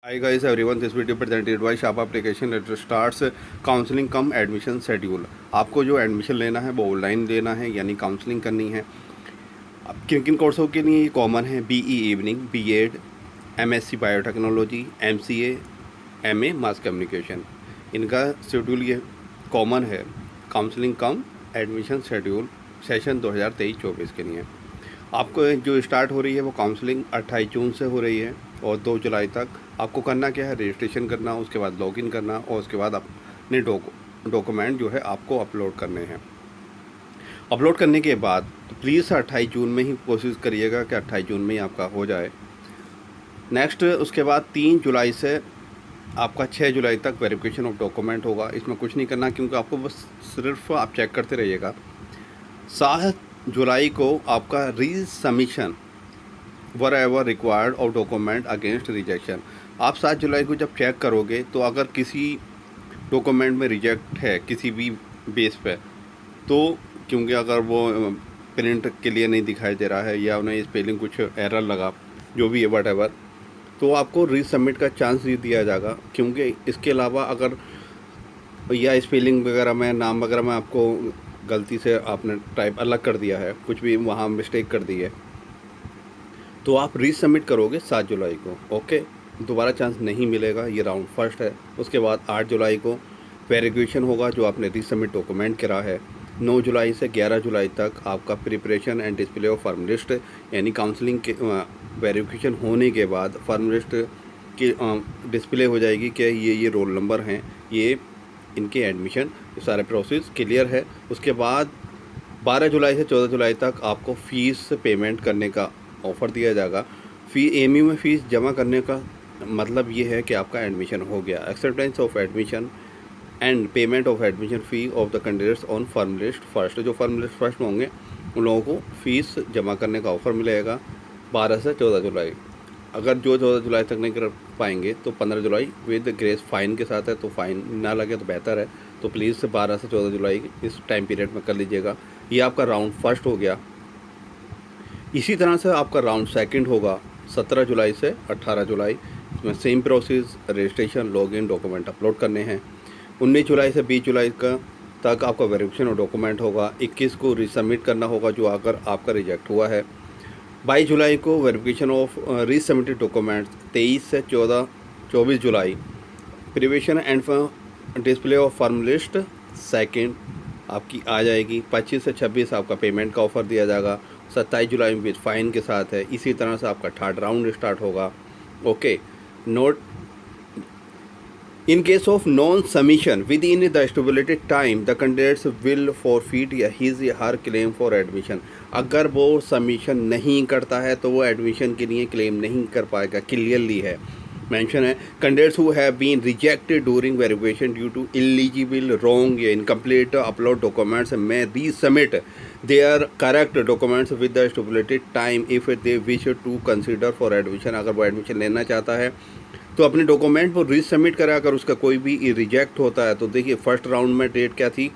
Hi guys everyone, this video presented by Shapa application that starts counselling cum admission schedule. आपको जो admission लेना है वो online लेना है, यानी काउंसलिंग करनी है। अब किन किन कोर्सों के लिए ये कॉमन है? BE evening, BEd, MSc biotechnology, MCA, MA mass communication, इनका शेड्यूल ये कॉमन है। Counselling cum admission schedule session 2023-24 के लिए आपको जो स्टार्ट हो रही है वो काउंसलिंग 28 जून से हो रही है और 2 जुलाई तक। आपको करना क्या है? रजिस्ट्रेशन करना, उसके बाद लॉगिन करना और उसके बाद अपने डॉक्यूमेंट जो है आपको अपलोड करने हैं। अपलोड करने के बाद तो प्लीज़ 28 जून में ही कोशिश करिएगा कि 28 जून में ही आपका हो जाए। नेक्स्ट उसके बाद 3 जुलाई से आपका 6 जुलाई तक वेरिफिकेशन ऑफ डॉक्यूमेंट होगा। इसमें कुछ नहीं करना, क्योंकि आपको बस सिर्फ आप चेक करते रहिएगा। 7 जुलाई को आपका resubmission whatever required of document against rejection. आप 7 जुलाई को जब चेक करोगे तो अगर किसी डॉक्यूमेंट में रिजेक्ट है किसी भी बेस पे, तो क्योंकि अगर वो प्रिंट के लिए नहीं दिखाई दे रहा है या उन्हें स्पेलिंग कुछ एरर लगा, जो भी है वट एवर, तो आपको रीसबमिट का चांस दिया जाएगा। क्योंकि इसके अलावा अगर या स्पेलिंग वगैरह में, नाम वगैरह में आपको गलती से आपने टाइप अलग कर दिया है, कुछ भी वहाँ मिस्टेक कर दी है, तो आप रीसबमिट करोगे 7 जुलाई को। ओके, दोबारा चांस नहीं मिलेगा, ये राउंड फर्स्ट है। उसके बाद 8 जुलाई को वेरिफिकेशन होगा जो आपने रीसबमिट डॉक्यूमेंट करा है। 9 जुलाई से 11 जुलाई तक आपका preparation and display of form list, यानी काउंसलिंग के वेरिफिकेशन होने के बाद फॉर्म लिस्ट की डिस्प्ले हो जाएगी कि ये रोल नंबर हैं, ये इनके एडमिशन, सारे प्रोसेस क्लियर है। उसके बाद 12 जुलाई से 14 जुलाई तक आपको फ़ीस पेमेंट करने का ऑफ़र दिया जाएगा। एमयू में फ़ीस जमा करने का मतलब ये है कि आपका एडमिशन हो गया। Acceptance of admission and payment of admission fee of the candidates on form list first. जो फॉर्म लिस्ट फर्स्ट में होंगे उन लोगों को फ़ीस जमा करने का ऑफ़र मिलेगा 12 से 14 जुलाई। अगर जो 14 जुलाई तक नहीं कर पाएंगे तो 15 जुलाई विद ग्रेस फ़ाइन के साथ है, तो फ़ाइन ना लगे तो बेहतर है। तो प्लीज़ 12 से 14 जुलाई इस टाइम पीरियड में कर लीजिएगा। ये आपका राउंड फर्स्ट हो गया। इसी तरह से आपका राउंड सेकंड होगा 17 जुलाई से 18 जुलाई। इसमें same process, registration, login, document upload करने हैं। 19 जुलाई से 20 जुलाई का तक आपका वेरिफिकेशन और डॉक्यूमेंट होगा। 21 को रिसबमिट करना होगा जो अगर आपका रिजेक्ट हुआ है। 22 जुलाई को वेरिफिकेशन ऑफ रीसबमिटेड डॉक्यूमेंट्स। 23 से 24 जुलाई preparation and display of form list second आपकी आ जाएगी। 25 से 26 आपका पेमेंट का ऑफ़र दिया जाएगा। 27 जुलाई में विद फाइन के साथ है। इसी तरह से आपका थर्ड राउंड स्टार्ट होगा। Okay, note in case of non submission with in the stipulated time the candidates will forfeit his या हर क्लेम फॉर एडमिशन। अगर वो सबमिशन नहीं करता है तो वो एडमिशन के लिए क्लेम नहीं कर पाएगा। क्लियरली है मेंशन है, candidates who have been rejected during verification due to eligible, wrong या इनकम्प्लीट अपलोड डॉक्यूमेंट्स में resubmit their correct documents with the stipulated time if they wish to consider for admission. अगर वो admission लेना चाहता है तो अपने डॉक्यूमेंट को रीसबमिट करा। अगर उसका कोई भी रिजेक्ट होता है तो देखिए फर्स्ट राउंड में डेट क्या थी,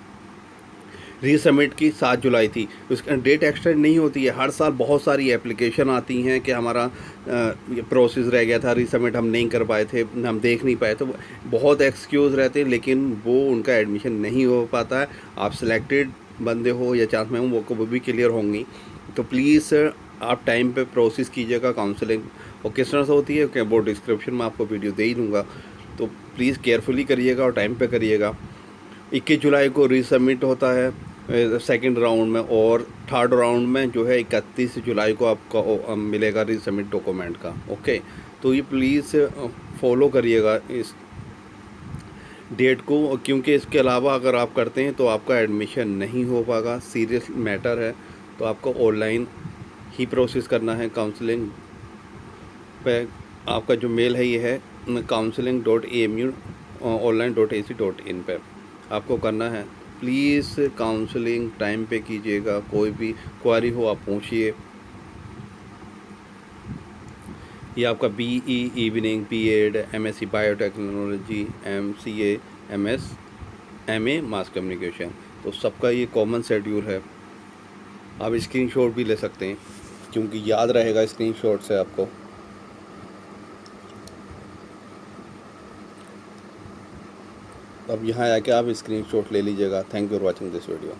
रीसबमिट की 7 जुलाई थी। उसका डेट एक्सटेंड नहीं होती है। हर साल बहुत सारी एप्लीकेशन आती हैं कि हमारा प्रोसेस रह गया था, रीसबमिट हम नहीं कर पाए थे, हम देख नहीं पाए, तो बहुत एक्सक्यूज़ रहते हैं, लेकिन वो उनका एडमिशन नहीं हो पाता है। आप सिलेक्टेड बंदे हो या चांस में हो वो भी क्लियर होंगी, तो प्लीज़ आप टाइम पे प्रोसेस कीजिएगा काउंसलिंग। और किस तरह से होती है क्या, वो डिस्क्रिप्शन में आपको वीडियो दे ही दूँगा, तो प्लीज़ केयरफुली करिएगा और टाइम पे करिएगा। 21 जुलाई को रीसबमिट होता है सेकंड राउंड में, और थर्ड राउंड में जो है 31 जुलाई को आपको मिलेगा रीसबमिट डॉक्यूमेंट का। ओके, तो ये प्लीज़ फॉलो करिएगा इस डेट को, क्योंकि इसके अलावा अगर आप करते हैं तो आपका एडमिशन नहीं हो पाएगा। सीरियस मैटर है, तो आपको ऑनलाइन ही प्रोसेस करना है। काउंसलिंग पे आपका जो मेल है ये है counseling.amu.online.ac.in पे आपको करना है। प्लीज़ काउंसलिंग टाइम पे कीजिएगा। कोई भी क्वारी हो आप पूछिए। ये आपका BE evening, BEd, MSc biotechnology, MCA, MS, MA mass communication, तो सबका ये कॉमन शेड्यूल है। आप स्क्रीनशॉट भी ले सकते हैं, क्योंकि याद रहेगा स्क्रीनशॉट से आपको। अब यहाँ आके आप स्क्रीनशॉट ले लीजिएगा। Thank you for watching this video.